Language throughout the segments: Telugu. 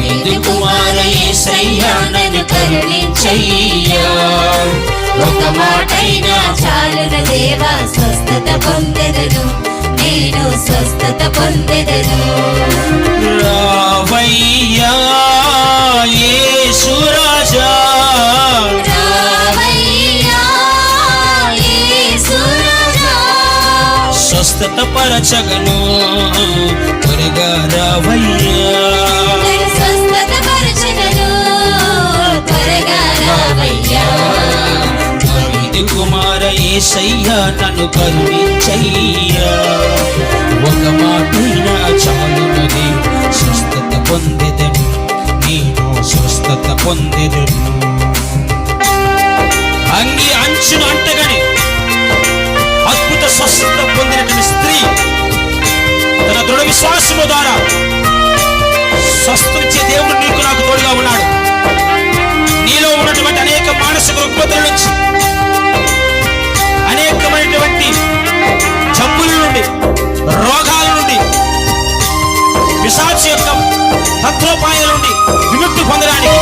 దావీదు కుమార యేసయ్యా నన్ను కరుణించయ్యా. ఒక మాటైనా చాలున దేవా, స్వస్థత పొందెదను, నేను స్వస్థత పొందెదను. రావయ్యా యేసు రాజా, రావయ్యా యేసు రాజా, స్వస్థత పరచగను త్వరగా రావయ్యా. స్వస్థత పరచగను త్వరగా రావయ్యా. దావీదు కుమార యేసయ్యా నన్ను కరుణించయ్యా. ఒక మాటైనా చాలునది, స్వస్థత పొందెదను, నేను స్వస్థత పొందెదను. అంగి అంచును అంటగని అద్భుత స్వస్థత పొందినటువంటి స్త్రీ తన దృఢ విశ్వాసము ద్వారా స్వస్థించే దేవుడు నీకు నాకు తోడుగా ఉన్నాడు. నీలో ఉన్నటువంటి అనేక మానసిక రుగ్మతల నుంచి, అనేకమైనటువంటి జబ్బుల నుండి, రోగాల నుండి, పిశాచు యొక్క తత్వోపాయాల నుండి విముక్తి పొందడానికి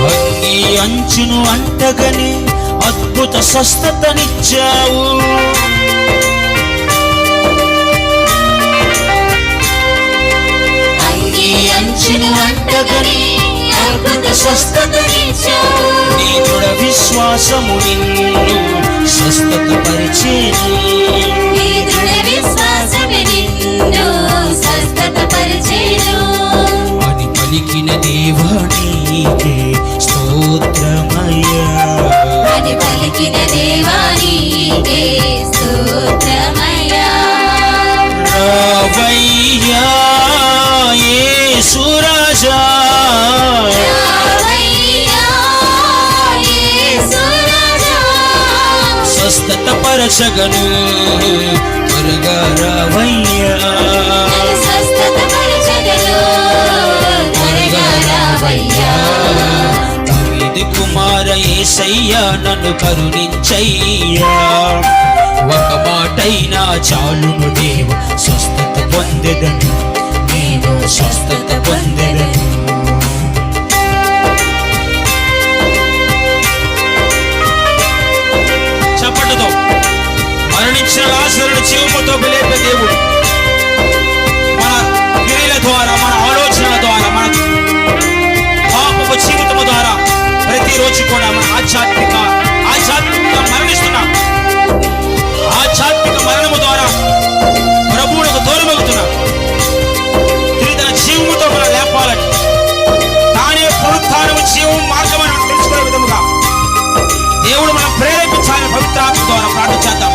అంగి అంచును అంటగని అద్భుత స్వస్థతనిచ్చావు. అంగి అంచును అంటగని అద్భుత స్వస్థతనిచ్చావు. నీ దృఢ విశ్వాసము నిన్ను స్వస్థత పరిచేను. నీ దృఢ విశ్వాసమే నిన్ను స్వస్థత పరిచేను. అని పలికిన దేవా నీకే స్తోత్రమయ్యా. అని పలికిన దేవా నీకే స్తోత్రమయ్యా. రావయ్యా యేసు రాజా, రావయ్యా యేసు రాజా, స్వస్థత పరచగను త్వరగా రావయ్యా. స్వస్థత పరచగను త్వరగా రావయ్యా. దావీదు కుమార యేసయ్యా నన్ను కరుణించయ్యా. ఒక మాటైనా చాలును దేవ, స్వస్థత పొందెదను, నేను స్వస్థత పొందెదను. చప్పటితో మరణించిన లాజరును జీవముతో లేపే దేవుడు మన క్రియల ద్వారా, మన ఆలోచనల ద్వారా, మన పాపపు జీవితము ద్వారా ప్రతిరోజు కూడా మన ఆధ్యాత్మికంగా మరణిస్తున్నాం. ఆధ్యాత్మిక మరణము ద్వారా ప్రభువులకు దూరమవుతున్నాం. తిరిగి తన జీవముతో మనం లేపాలని, తానే పునరుత్థానము జీవం మార్గం అని మనం తెలుసుకునే విధముగా దేవుడు మనం ప్రేరేపించాలని పవిత్రాత్మ ద్వారా ప్రార్థన చేద్దాం.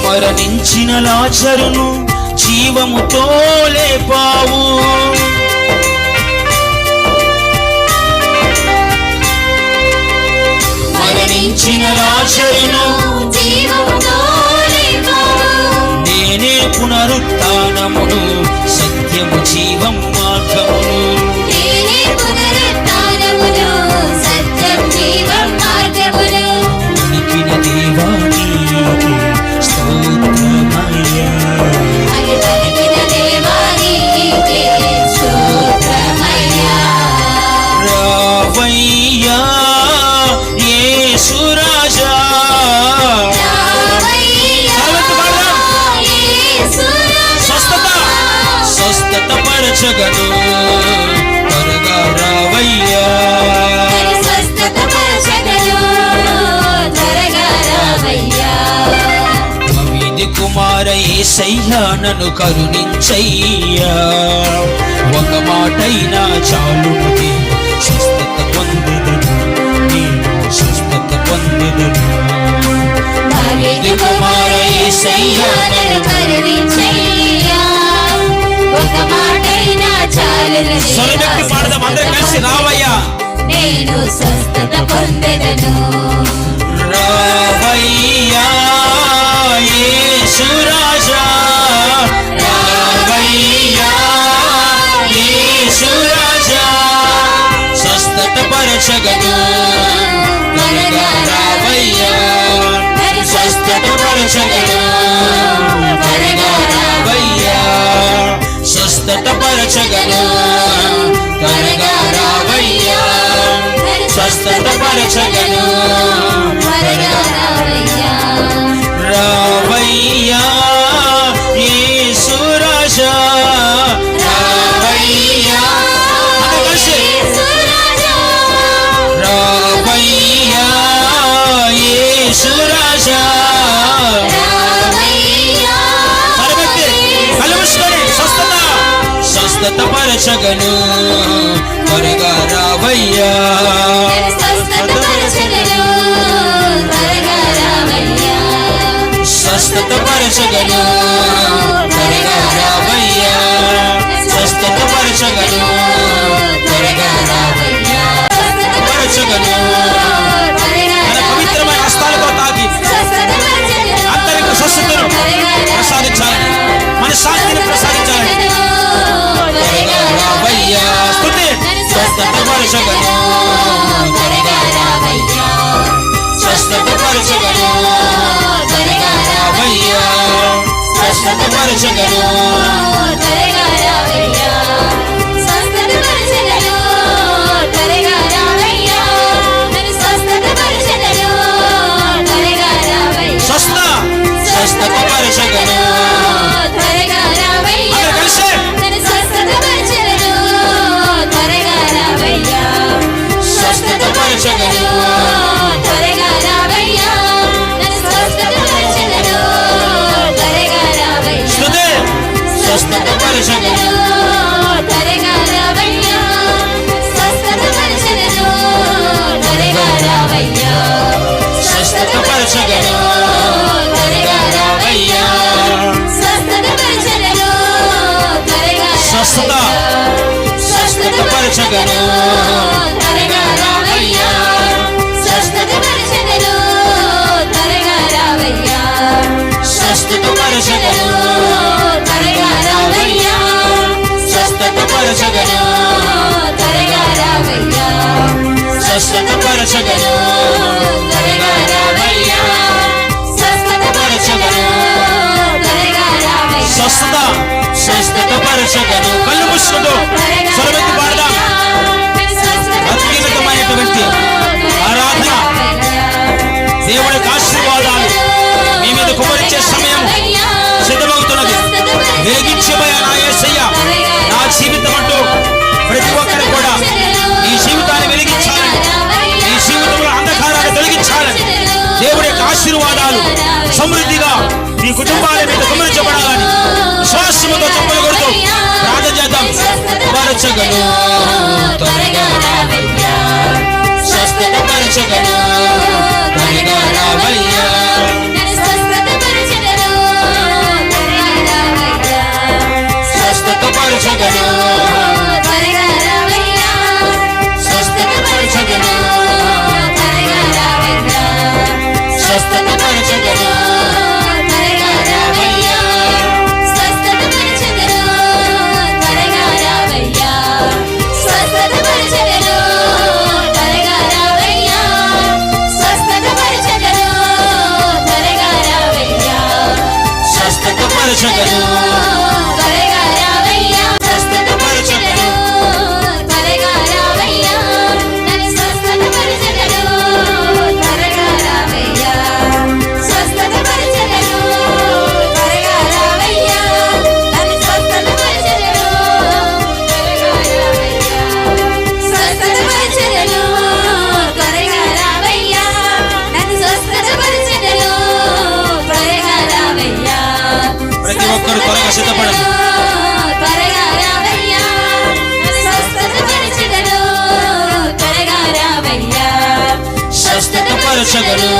మరణించిన లాజరును జీవముతో లేపావు. మరణించిన లాజరును జీవముతో లేపావు. నేనే పునరుత్థానమును, సత్యము జీవం మార్గమును. నేనే పునరుత్థానమును, సత్యం జీవం మార్గమును. పలికిన దేవా నీకే స్తోత్రమయ్యా. అని పలికిన దేవా నీకే స్తోత్రమయ్యా. రావయ్యా యేసు రాజా, రావయ్యా యేసు రాజా, స్వస్థత పరచగను త్వరగా రావయ్యా. స్వస్థత పరచగను త్వరగా రావయ్యా. దావీదు కుమార యేసయ్యా నన్ను కరుణించయ్యా. ఒక మాటైనా చాలును దేవ, స్వస్థత పొందెదను, నేను స్వస్థత పొందెదను. దావీదు కుమార యేసయ్యా నన్ను కరుణించయ్యా. ఒక మాటైనా చాలును స్వరమెత్తి పాడదాం అందరం కలిసి. రావయ్యా, నేను స్వస్థత పొందెదను. రావయ్యా యేసు రాజా, రావయ్యా యేసు రాజా, స్వస్థత పరచగను త్వరగా రావయ్యా. స్వస్థత స్వస్థతపరచగను త్వరగా రావయ్యా స్వస్థతపరచగను త్వరగా రావయ్యా రావయ్యా యేసు రాజా రావయ్యా అందరూ కలిసి రావయ్యా యేసు రాజా స్వస్థతపరచగను త్వరగా రావయ్యా స్వస్థతపరచగను త్వరగా రావయ్యా స్వస్థతపరచగను త్వరగా రావయ్యా స్వస్థతపరచగను త్వరగా రావయ్యా పరచగను మన పవిత్రమైన హస్తాలతో తాకి అంతరిక స్వస్థతను ప్రసాదించాలని మన శాంతిని ప్రసాదించాలని త్వరగా రావయ్యా స్తుతి స్వస్థతపరచగను త్వరగా రావయ్యా స్వస్థతపరచగను త్వరగా రావయ్యా స్వస్థతపరచగను త్వరగా రావయ్యా స్వస్థతపరచగను త్వరగా రావయ్యా నన్ను స్వస్థతపరచగను త్వరగా రావయ్యా స్వస్థతపరచగను త్వరగా రావయ్యా అందరూ కలిసి నన్ను స్వస్థతపరచగను త్వరగా రావయ్యా స్వస్థతపరచగను త్వరగా రావయ్యా నన్ను స్వస్థతపరచగను త్వరగా రావయ్యా స్తుతి స్వస్థతపరచగను త్వరగా రావయ్యా స్వస్థతపరచగను త్వరగా రావయ్యా స్వస్థతపరచగను త్వరగా రావయ్యా స్వస్థతపరచగను త్వరగా స్వస్థత స్వస్థతపరచగను త్వరగా రావయ్యా స్వస్థతపరచగను త్వరగా రావయ్యా స్వస్థతపరచగను త్వరగా రావయ్యా స్వస్థతపరచగను త్వరగా రావయ్యా స్వస్థతపరచగను త్వరగా రావయ్యా స్వస్థతపరచగను త్వరగా రావయ్యా స్వస్థత స్వస్థతపరచగను కళ్ళు మూసుకుంటూ స్వరమెత్తి పాడదాం అత్యున్నతమైనటువంటి ఆరాధన దేవునికి ఆశీర్వాదాలు మీ మీద కుమరించే సమయం సిద్ధమవుతున్నది వెలిగించబోయే నా యేసయ్య నా జీవితం అంటూ ప్రతి ఒక్కరు కూడా ఈ జీవితాన్ని వెలిగించాలని ఈ జీవితంలో అంధకారాన్ని తొలగించాలని దేవుడి యొక్క ఆశీర్వాదాలు సమృద్ధిగా ఈ కుటుంబాల మీద కుమరించబడాలని విశ్వాసముతో చప్పలు కొడుతూ ప్రార్థన చేద్దాం పరచగను త్వరగా రావయ్యా స్వస్థతపరచగను త్వరగా రావయ్యా స్వస్థతపరచగను స్వస్థతపరచగను స్వస్థతపరచగను స్వస్థతపరచగను త్వరగా రావయ్యా స్వస్థతపరచగను త్వరగా రావయ్యా నన్ను స్వస్థతపరచగను త్వరగా రావయ్యా స్వస్థతపరచగను త్వరగా రావయ్యా నన్ను స్వస్థతపరచగను త్వరగా రావయ్యా స్వస్థతపరచగను త్వరగా రావయ్యా నన్ను స్వస్థతపరచగను త్వరగా రావయ్యా ప్రతి ఒక్కరు త్వరగా సిద్ధపడండి త్వరగా రావయ్యా స్వస్థతపరచగను త్వరగా రావయ్యా స్వస్థతపరచగను